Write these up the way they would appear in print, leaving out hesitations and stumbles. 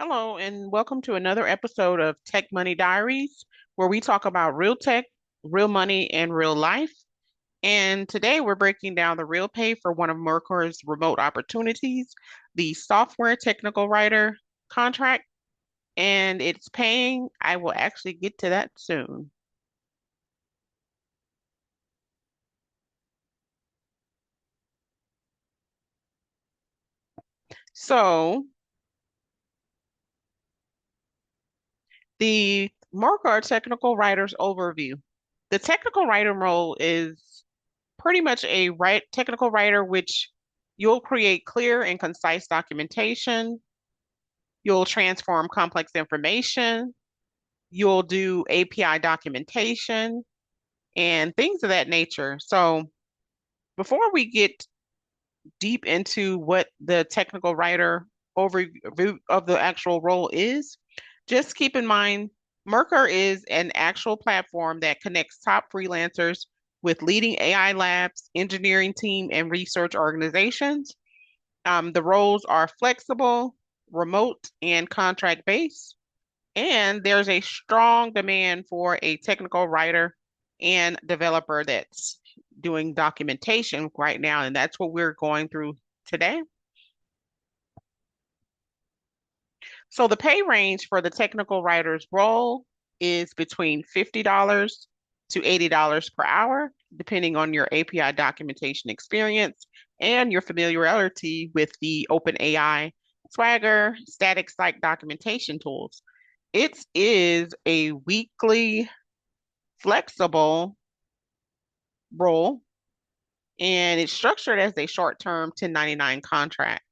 Hello, and welcome to another episode of Tech Money Diaries, where we talk about real tech, real money, and real life. And today we're breaking down the real pay for one of Mercor's remote opportunities, the Software Technical Writer contract, and it's paying. I will actually get to that soon. So, the Mercor Technical Writer's overview. The technical writer role is pretty much a technical writer, which you'll create clear and concise documentation. You'll transform complex information. You'll do API documentation and things of that nature. So before we get deep into what the technical writer overview of the actual role is, just keep in mind Mercor is an actual platform that connects top freelancers with leading AI labs, engineering team, and research organizations. The roles are flexible, remote, and contract based. And there's a strong demand for a technical writer and developer that's doing documentation right now. And that's what we're going through today. So the pay range for the technical writer's role is between $50 to $80 per hour, depending on your API documentation experience and your familiarity with the OpenAI Swagger static site documentation tools. It is a weekly flexible role and it's structured as a short-term 1099 contract.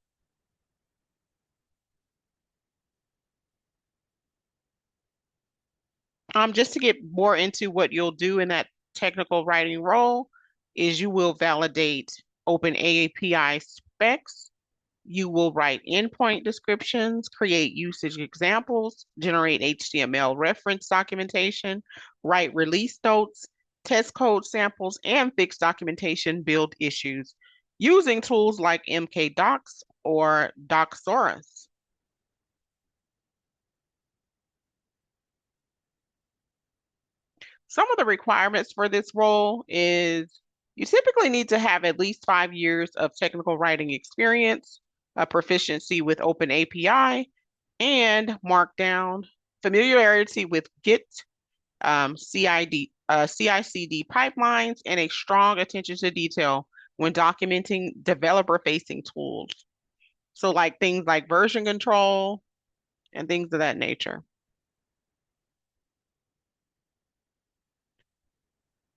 Just to get more into what you'll do in that technical writing role is you will validate open API specs. You will write endpoint descriptions, create usage examples, generate HTML reference documentation, write release notes, test code samples, and fix documentation build issues using tools like MKDocs or Docsaurus. Some of the requirements for this role is you typically need to have at least 5 years of technical writing experience, a proficiency with OpenAPI and Markdown, familiarity with Git, CI/CD pipelines, and a strong attention to detail when documenting developer-facing tools. So, like things like version control and things of that nature.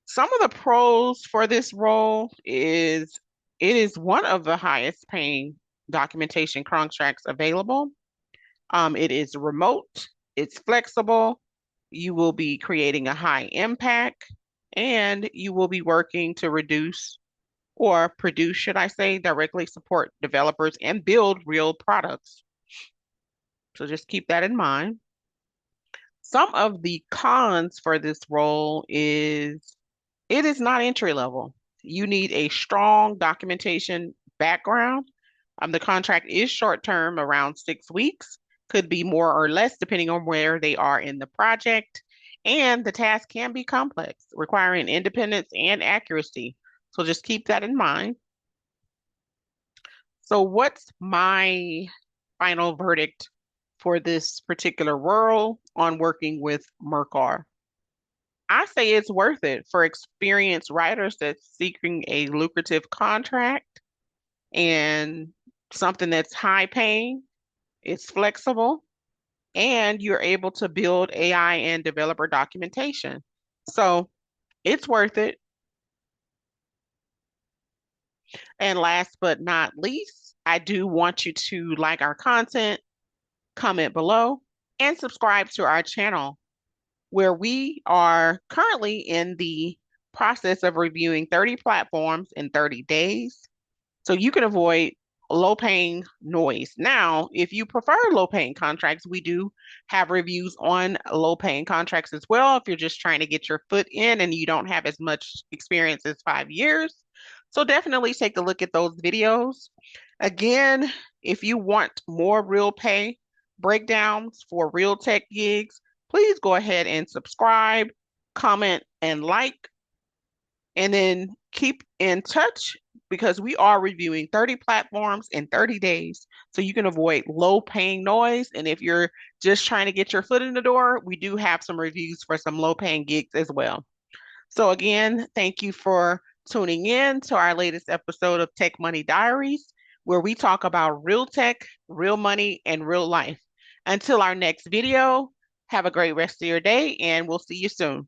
Some of the pros for this role is it is one of the highest paying documentation contracts available. It is remote, it's flexible, you will be creating a high impact, and you will be working to reduce or produce, should I say, directly support developers and build real products. So just keep that in mind. Some of the cons for this role is it is not entry level. You need a strong documentation background. The contract is short term, around 6 weeks, could be more or less depending on where they are in the project. And the task can be complex, requiring independence and accuracy. So just keep that in mind. So, what's my final verdict for this particular role on working with Mercor? I say it's worth it for experienced writers that's seeking a lucrative contract and something that's high paying, it's flexible, and you're able to build AI and developer documentation. So it's worth it. And last but not least, I do want you to like our content, comment below, and subscribe to our channel where we are currently in the process of reviewing 30 platforms in 30 days. So you can avoid low paying noise. Now, if you prefer low paying contracts, we do have reviews on low paying contracts as well. If you're just trying to get your foot in and you don't have as much experience as 5 years. So definitely take a look at those videos. Again, if you want more real pay, breakdowns for real tech gigs, please go ahead and subscribe, comment, and like, and then keep in touch because we are reviewing 30 platforms in 30 days so you can avoid low paying noise. And if you're just trying to get your foot in the door, we do have some reviews for some low paying gigs as well. So, again, thank you for tuning in to our latest episode of Tech Money Diaries, where we talk about real tech, real money, and real life. Until our next video, have a great rest of your day, and we'll see you soon.